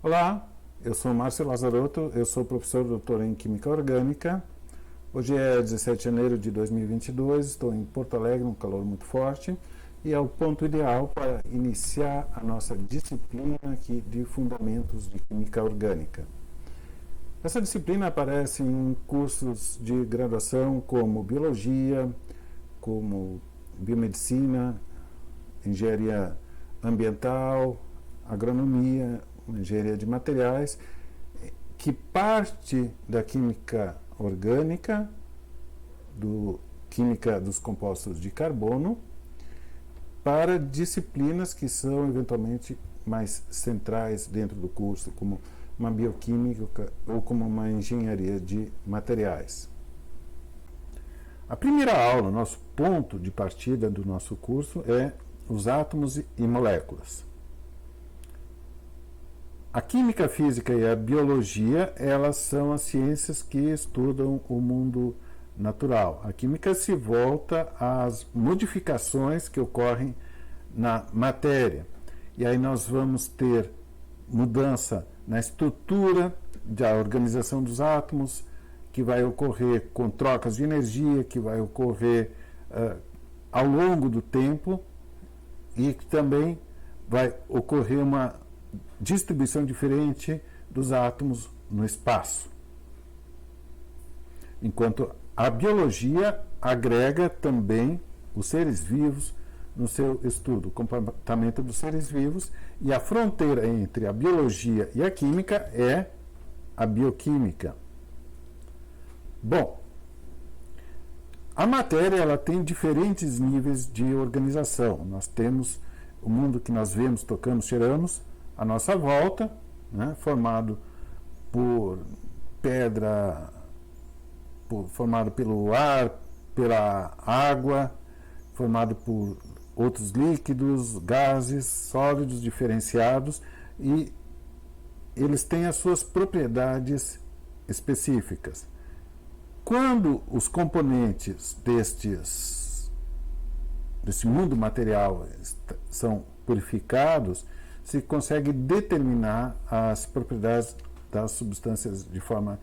Olá, eu sou Márcio Lazarotto, eu sou professor doutor em Química Orgânica. Hoje é 17 de janeiro de 2022, estou em Porto Alegre, um calor muito forte, e é o ponto ideal para iniciar a nossa disciplina aqui de Fundamentos de Química Orgânica. Essa disciplina aparece em cursos de graduação como Biologia, como Biomedicina, Engenharia Ambiental, Agronomia, Engenharia de Materiais, que parte da química orgânica, química dos compostos de carbono, para disciplinas que são eventualmente mais centrais dentro do curso, como uma bioquímica ou como uma engenharia de materiais. A primeira aula, nosso ponto de partida do nosso curso é os átomos e moléculas. A química, a física e a biologia, elas são as ciências que estudam o mundo natural. A química se volta às modificações que ocorrem na matéria. E aí nós vamos ter mudança na estrutura da organização dos átomos, que vai ocorrer com trocas de energia, que vai ocorrer ao longo do tempo, e que também vai ocorrer uma distribuição diferente dos átomos no espaço. Enquanto a biologia agrega também os seres vivos no seu estudo, o comportamento dos seres vivos, e a fronteira entre a biologia e a química é a bioquímica. Bom, a matéria ela tem diferentes níveis de organização. Nós temos o mundo que nós vemos, tocamos, cheiramos, à nossa volta, né, formado por pedra, formado pelo ar, pela água, formado por outros líquidos, gases, sólidos diferenciados, e eles têm as suas propriedades específicas. Quando os componentes desse mundo material são purificados, se consegue determinar as propriedades das substâncias de forma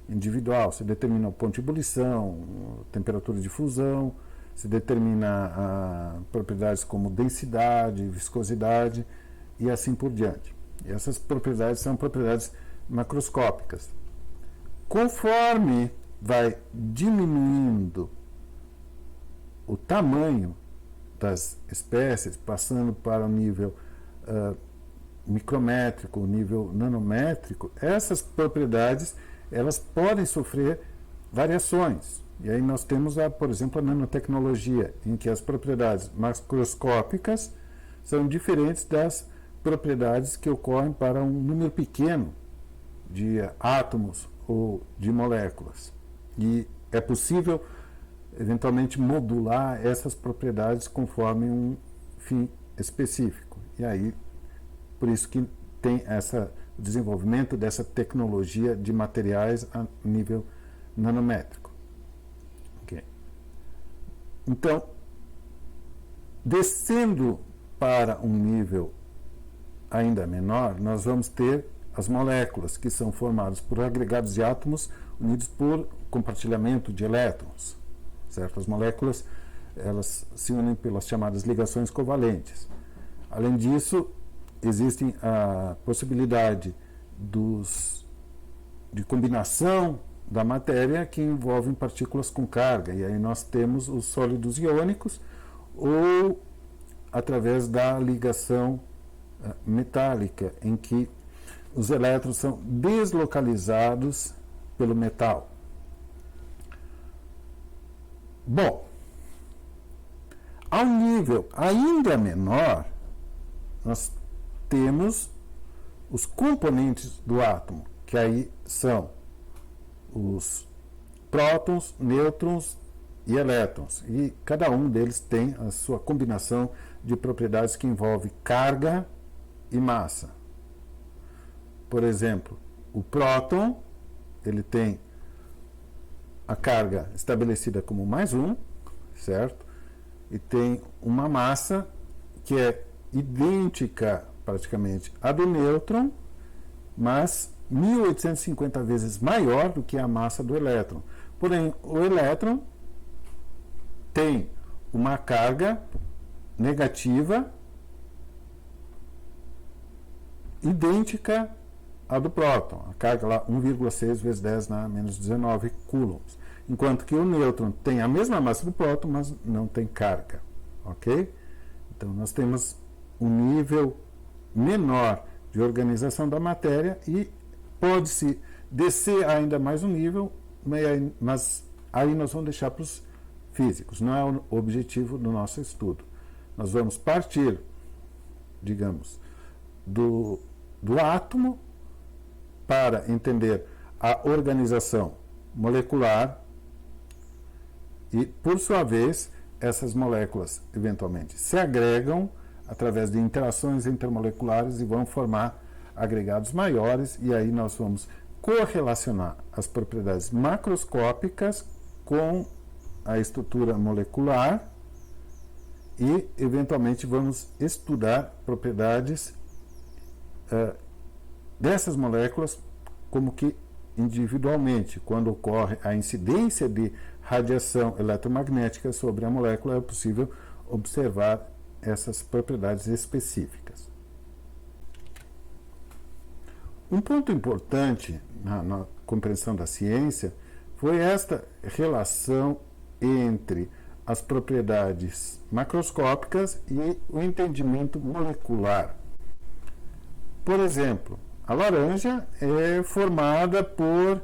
individual. Se determina o ponto de ebulição, temperatura de fusão, se determina propriedades como densidade, viscosidade e assim por diante. E essas propriedades são propriedades macroscópicas. Conforme vai diminuindo o tamanho das espécies, passando para o nível micrométrico, nível nanométrico, essas propriedades elas podem sofrer variações. E aí nós temos, por exemplo, a nanotecnologia, em que as propriedades macroscópicas são diferentes das propriedades que ocorrem para um número pequeno de átomos ou de moléculas. E é possível, eventualmente, modular essas propriedades conforme um fim específico. E aí, por isso que tem o desenvolvimento dessa tecnologia de materiais a nível nanométrico. Okay. Então, descendo para um nível ainda menor, nós vamos ter as moléculas, que são formadas por agregados de átomos unidos por compartilhamento de elétrons. Certo? As moléculas elas se unem pelas chamadas ligações covalentes. Além disso, existe a possibilidade de combinação da matéria que envolvem partículas com carga, e aí nós temos os sólidos iônicos, ou através da ligação metálica, em que os elétrons são deslocalizados pelo metal. Bom, ao nível ainda menor, nós temos os componentes do átomo, que aí são os prótons, nêutrons e elétrons. E cada um deles tem a sua combinação de propriedades que envolve carga e massa. Por exemplo, o próton, ele tem a carga estabelecida como +1, certo? E tem uma massa que é idêntica praticamente à do nêutron mas 1850 vezes maior do que a massa do elétron. Porém, o elétron tem uma carga negativa idêntica à do próton. A carga lá 1,6 vezes 10 na menos 19 coulombs. Enquanto que o nêutron tem a mesma massa do próton, mas não tem carga. Ok? Então, nós temos um nível menor de organização da matéria e pode-se descer ainda mais um nível, mas aí nós vamos deixar para os físicos. Não é o objetivo do nosso estudo. Nós vamos partir, digamos, do átomo para entender a organização molecular e, por sua vez, essas moléculas eventualmente se agregam através de interações intermoleculares e vão formar agregados maiores, e aí nós vamos correlacionar as propriedades macroscópicas com a estrutura molecular e, eventualmente, vamos estudar propriedades dessas moléculas, como que individualmente, quando ocorre a incidência de radiação eletromagnética sobre a molécula, é possível observar essas propriedades específicas. Um ponto importante na compreensão da ciência foi esta relação entre as propriedades macroscópicas e o entendimento molecular. Por exemplo, a laranja é formada por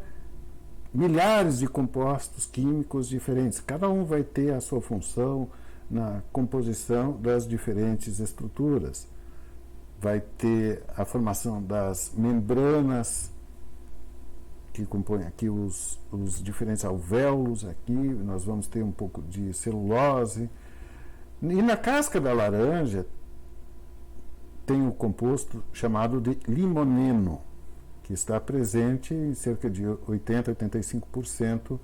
milhares de compostos químicos diferentes. Cada um vai ter a sua função na composição das diferentes estruturas. Vai ter a formação das membranas que compõem aqui os diferentes alvéolos. Aqui nós vamos ter um pouco de celulose. E na casca da laranja tem um composto chamado de limoneno, que está presente em cerca de 80% a 85%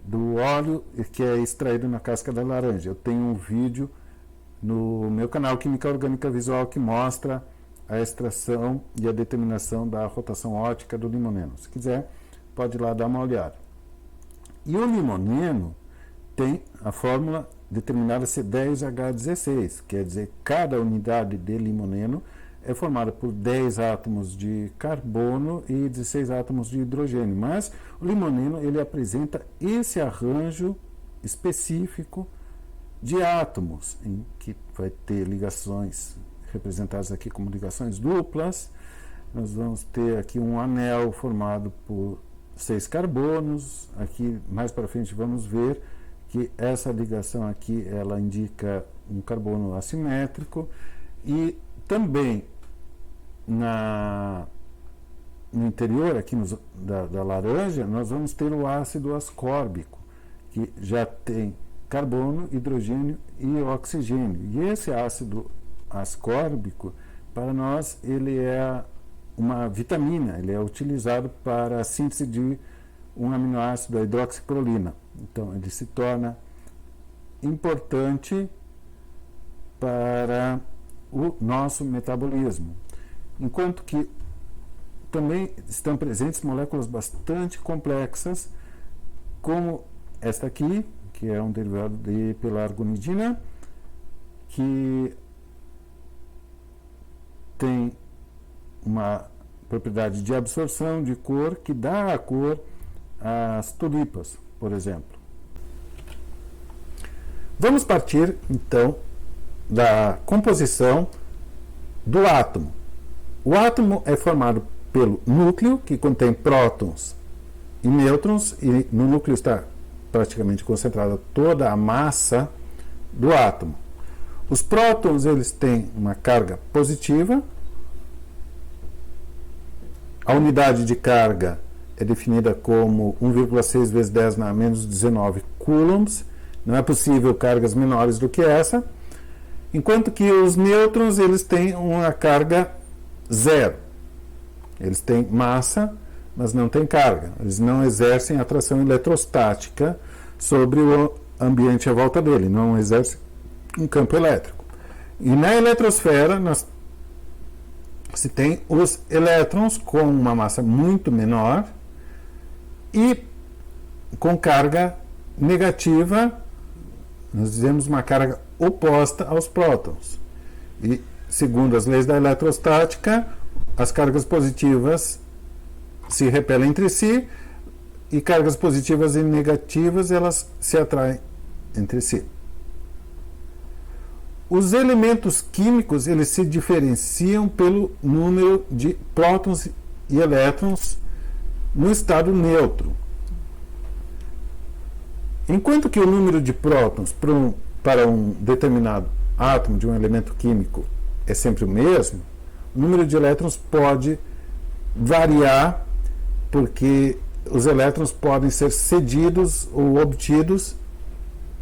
do óleo que é extraído na casca da laranja. Eu tenho um vídeo no meu canal Química Orgânica Visual que mostra a extração e a determinação da rotação óptica do limoneno. Se quiser, pode ir lá dar uma olhada. E o limoneno tem a fórmula determinada ser 10H16, quer dizer, cada unidade de limoneno é formada por 10 átomos de carbono e 16 átomos de hidrogênio, mas o limoneno ele apresenta esse arranjo específico de átomos, em que vai ter ligações representadas aqui como ligações duplas. Nós vamos ter aqui um anel formado por 6 carbonos. Aqui mais para frente vamos ver que essa ligação aqui ela indica um carbono assimétrico, e também no interior aqui da laranja nós vamos ter o ácido ascórbico, que já tem carbono, hidrogênio e oxigênio. E esse ácido ascórbico, para nós, ele é uma vitamina, ele é utilizado para a síntese de um aminoácido, a hidroxiprolina. Então, ele se torna importante para o nosso metabolismo. Enquanto que também estão presentes moléculas bastante complexas, como esta aqui, que é um derivado de pelargonidina, que tem uma propriedade de absorção de cor que dá a cor às tulipas, por exemplo. Vamos partir, então, da composição do átomo. O átomo é formado pelo núcleo, que contém prótons e nêutrons, e no núcleo está praticamente concentrada toda a massa do átomo. Os prótons eles têm uma carga positiva. A unidade de carga é definida como 1,6 vezes 10 na menos 19 coulombs. Não é possível cargas menores do que essa. Enquanto que os nêutrons eles têm uma carga zero. Eles têm massa, mas não têm carga. Eles não exercem atração eletrostática sobre o ambiente à volta dele, não exercem um campo elétrico. E na eletrosfera nós se tem os elétrons com uma massa muito menor e com carga negativa, nós dizemos uma carga oposta aos prótons. E, segundo as leis da eletrostática, as cargas positivas se repelem entre si e cargas positivas e negativas elas se atraem entre si. Os elementos químicos eles se diferenciam pelo número de prótons e elétrons no estado neutro. Enquanto que o número de prótons para um determinado átomo de um elemento químico é sempre o mesmo, o número de elétrons pode variar, porque os elétrons podem ser cedidos ou obtidos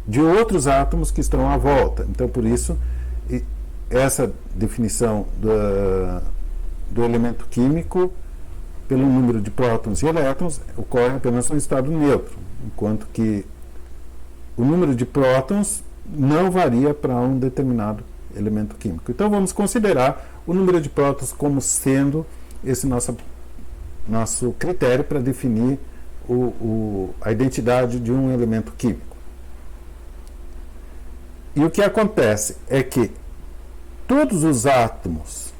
de outros átomos que estão à volta. Então, por isso, essa definição do elemento químico pelo número de prótons e elétrons ocorre apenas no estado neutro, enquanto que o número de prótons não varia para um determinado elemento químico. Então, vamos considerar o número de prótons como sendo esse nosso critério para definir a identidade de um elemento químico. E o que acontece é que todos os átomos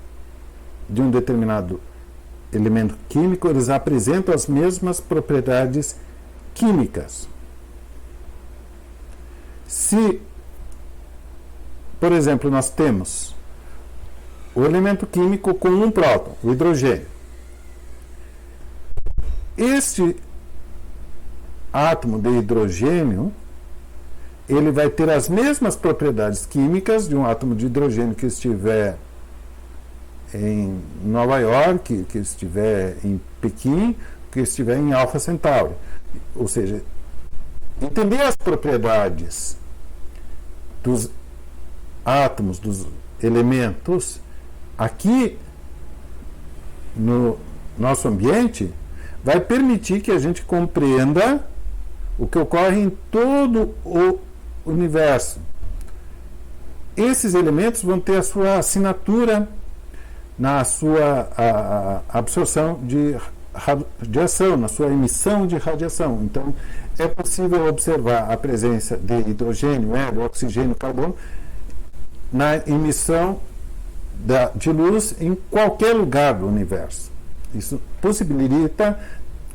de um determinado elemento químico, eles apresentam as mesmas propriedades químicas. Se, por exemplo, nós temos o elemento químico com um próton, o hidrogênio. Este átomo de hidrogênio, ele vai ter as mesmas propriedades químicas de um átomo de hidrogênio que estiver em Nova York, que estiver em Pequim, que estiver em Alpha Centauri. Ou seja, entender as propriedades dos átomos, dos elementos, aqui no nosso ambiente, vai permitir que a gente compreenda o que ocorre em todo o universo. Esses elementos vão ter a sua assinatura na sua absorção de radiação, na sua emissão de radiação. Então, é possível observar a presença de hidrogênio, hélio, oxigênio, carbono na emissão de luz em qualquer lugar do universo. Isso possibilita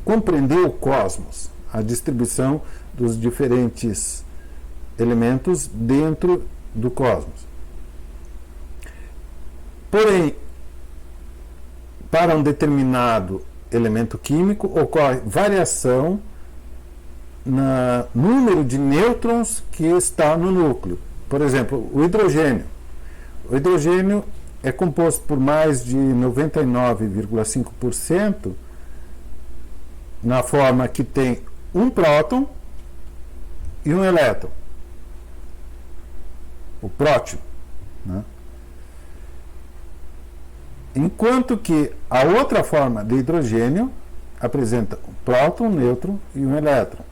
compreender o cosmos, a distribuição dos diferentes elementos dentro do cosmos. Porém, para um determinado elemento químico, ocorre variação no número de nêutrons que está no núcleo. Por exemplo, o hidrogênio. O hidrogênio é composto por mais de 99,5% na forma que tem um próton e um elétron. O próton, né? Enquanto que a outra forma de hidrogênio apresenta um próton, um nêutron e um elétron,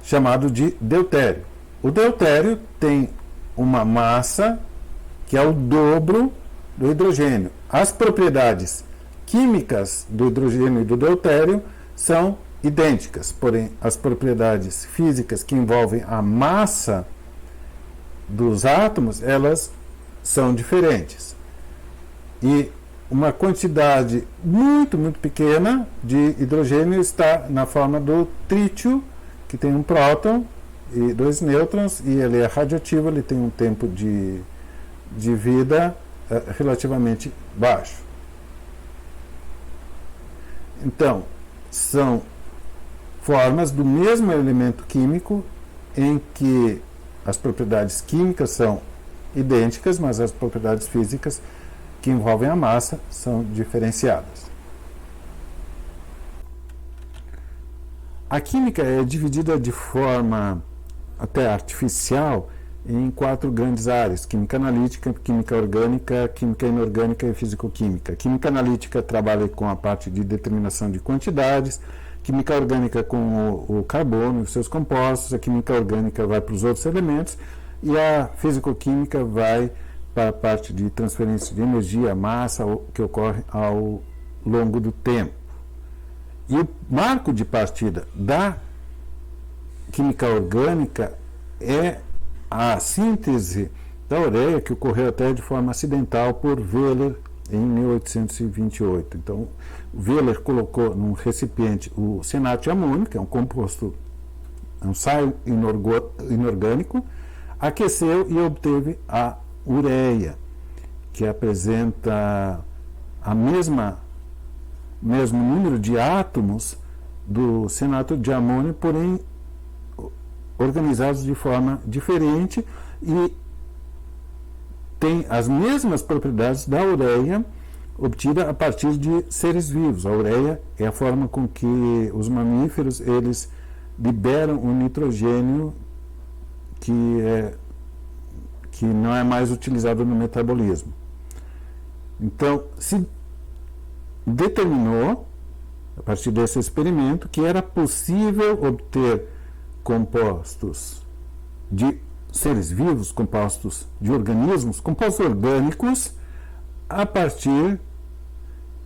chamado de deutério. O deutério tem uma massa que é o dobro do hidrogênio. As propriedades químicas do hidrogênio e do deutério são idênticas, porém as propriedades físicas que envolvem a massa dos átomos, elas são diferentes. E uma quantidade muito, muito pequena de hidrogênio está na forma do trítio, que tem um próton e dois nêutrons, e ele é radioativo, ele tem um tempo de vida relativamente baixo. Então, são formas do mesmo elemento químico em que as propriedades químicas são idênticas, mas as propriedades físicas que envolvem a massa são diferenciadas. A química é dividida de forma até artificial em 4 grandes áreas: química analítica, química orgânica, química inorgânica e fisicoquímica. A química analítica trabalha com a parte de determinação de quantidades, química orgânica com o carbono e os seus compostos, a química orgânica vai para os outros elementos e a fisicoquímica vai para a parte de transferência de energia, massa, que ocorre ao longo do tempo. E o marco de partida da química orgânica é a síntese da ureia, que ocorreu até de forma acidental por Wheeler em 1828. Então, Wheeler colocou num recipiente o cianato de amônio, que é um composto, um saio inorgânico, aqueceu e obteve a ureia, que apresenta a mesmo número de átomos do cianato de amônio, porém organizados de forma diferente, e tem as mesmas propriedades da ureia obtida a partir de seres vivos. A ureia é a forma com que os mamíferos eles liberam o nitrogênio que não é mais utilizado no metabolismo. Então, se determinou, a partir desse experimento, que era possível obter compostos de seres vivos, compostos de organismos, compostos orgânicos, a partir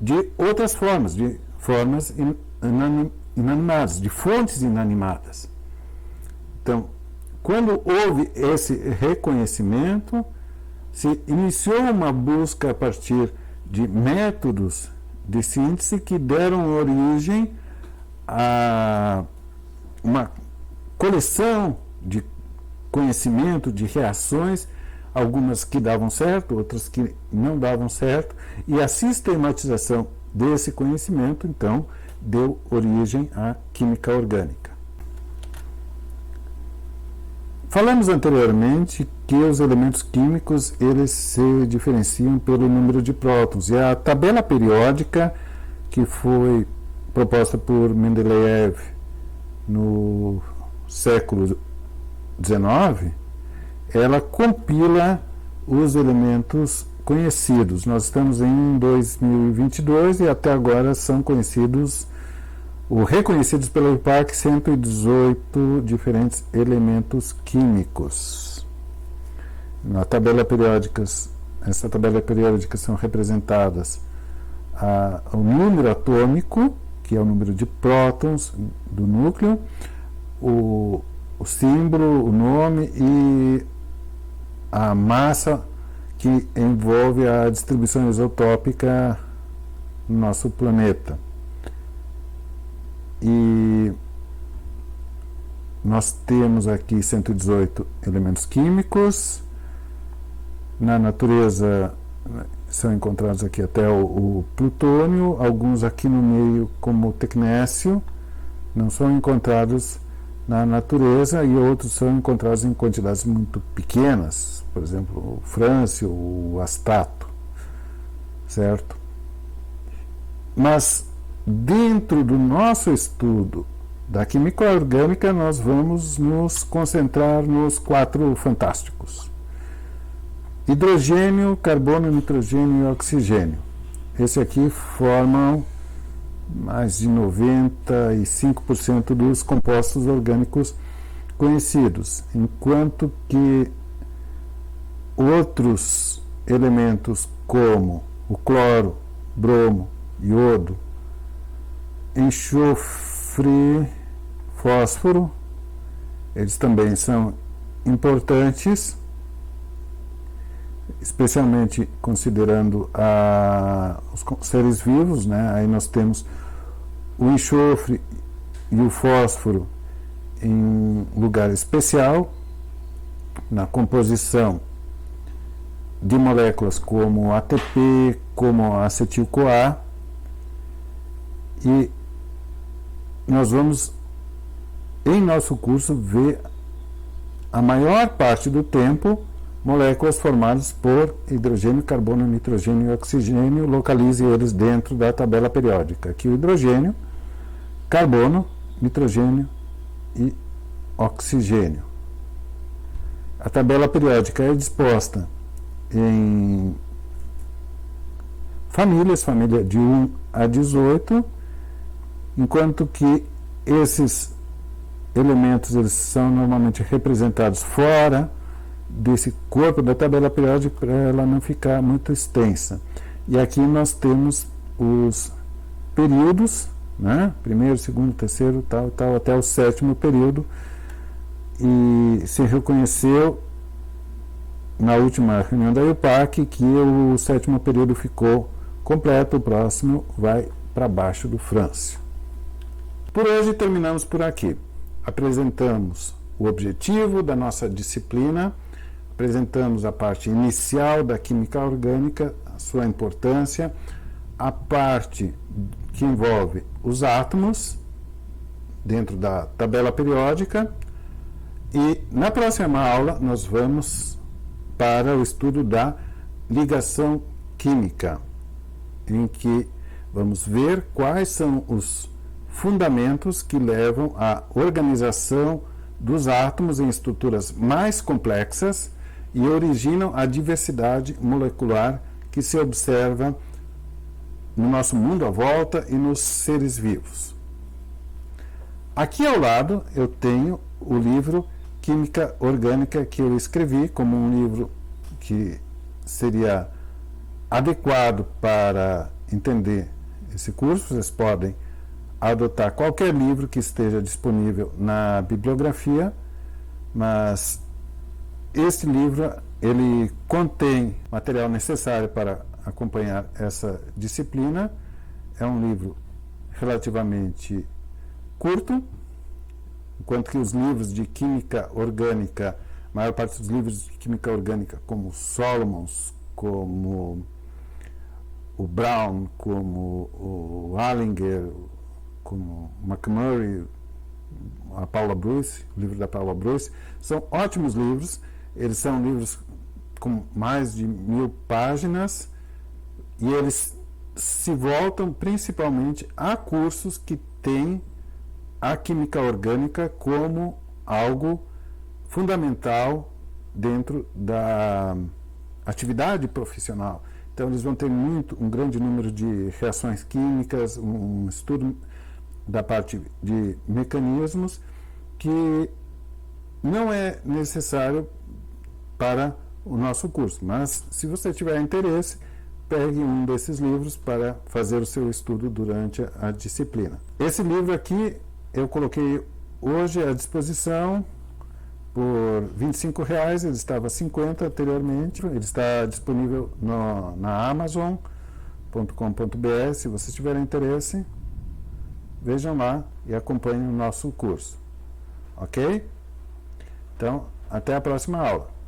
de outras formas, de formas inanimadas, de fontes inanimadas. Então, quando houve esse reconhecimento, se iniciou uma busca a partir de métodos de síntese que deram origem a uma coleção de conhecimento, de reações, algumas que davam certo, outras que não davam certo, e a sistematização desse conhecimento, então, deu origem à química orgânica. Falamos anteriormente que os elementos químicos eles se diferenciam pelo número de prótons, e a tabela periódica que foi proposta por Mendeleev no século XIX, ela compila os elementos conhecidos. Nós estamos em 2022 e até agora são reconhecidos pela IUPAC 118 diferentes elementos químicos. Essa tabela periódica são representadas o número atômico, que é o número de prótons do núcleo, o símbolo, o nome e a massa que envolve a distribuição isotópica no nosso planeta. E nós temos aqui 118 elementos químicos. Na natureza são encontrados aqui até o plutônio, alguns aqui no meio, como o tecnécio, não são encontrados na natureza, e outros são encontrados em quantidades muito pequenas, por exemplo, o frâncio, o astato, certo? Mas dentro do nosso estudo da química orgânica, nós vamos nos concentrar nos 4 fantásticos: hidrogênio, carbono, nitrogênio e oxigênio. Esse aqui formam mais de 95% dos compostos orgânicos conhecidos, enquanto que outros elementos como o cloro, bromo, iodo, enxofre, fósforo, eles também são importantes, especialmente considerando os seres vivos, né? Aí nós temos o enxofre e o fósforo em lugar especial, na composição de moléculas como ATP, como acetil-CoA, e nós vamos, em nosso curso, ver a maior parte do tempo moléculas formadas por hidrogênio, carbono, nitrogênio e oxigênio. Localize eles dentro da tabela periódica. Aqui o hidrogênio, carbono, nitrogênio e oxigênio. A tabela periódica é disposta em família de 1 a 18, enquanto que esses elementos eles são normalmente representados fora desse corpo da tabela periódica para ela não ficar muito extensa. E aqui nós temos os períodos, né? Primeiro, segundo, terceiro, tal, até o sétimo período. E se reconheceu na última reunião da IUPAC que o sétimo período ficou completo, o próximo vai para baixo do Frâncio. Por hoje terminamos por aqui. Apresentamos o objetivo da nossa disciplina, apresentamos a parte inicial da química orgânica, a sua importância, a parte que envolve os átomos dentro da tabela periódica, e na próxima aula nós vamos para o estudo da ligação química, em que vamos ver quais são os fundamentos que levam à organização dos átomos em estruturas mais complexas e originam a diversidade molecular que se observa no nosso mundo à volta e nos seres vivos. Aqui ao lado eu tenho o livro Química Orgânica, que eu escrevi como um livro que seria adequado para entender esse curso. Vocês podem adotar qualquer livro que esteja disponível na bibliografia, mas este livro ele contém material necessário para acompanhar essa disciplina. É um livro relativamente curto, enquanto que os livros de química orgânica, a maior parte dos livros de química orgânica, como Solomons, como o Brown, como o Alinger, como McMurray, a Paula Bruce, o livro da Paula Bruce, são ótimos livros. Eles são livros com mais de 1000 páginas e eles se voltam principalmente a cursos que têm a química orgânica como algo fundamental dentro da atividade profissional. Então eles vão ter um grande número de reações químicas, um estudo da parte de mecanismos que não é necessário para o nosso curso, mas se você tiver interesse, pegue um desses livros para fazer o seu estudo durante a disciplina. Esse livro aqui eu coloquei hoje à disposição por R$25, ele estava R$50 anteriormente, ele está disponível na Amazon.com.br. Se vocês tiverem interesse, vejam lá e acompanhem o nosso curso, ok? Então, até a próxima aula.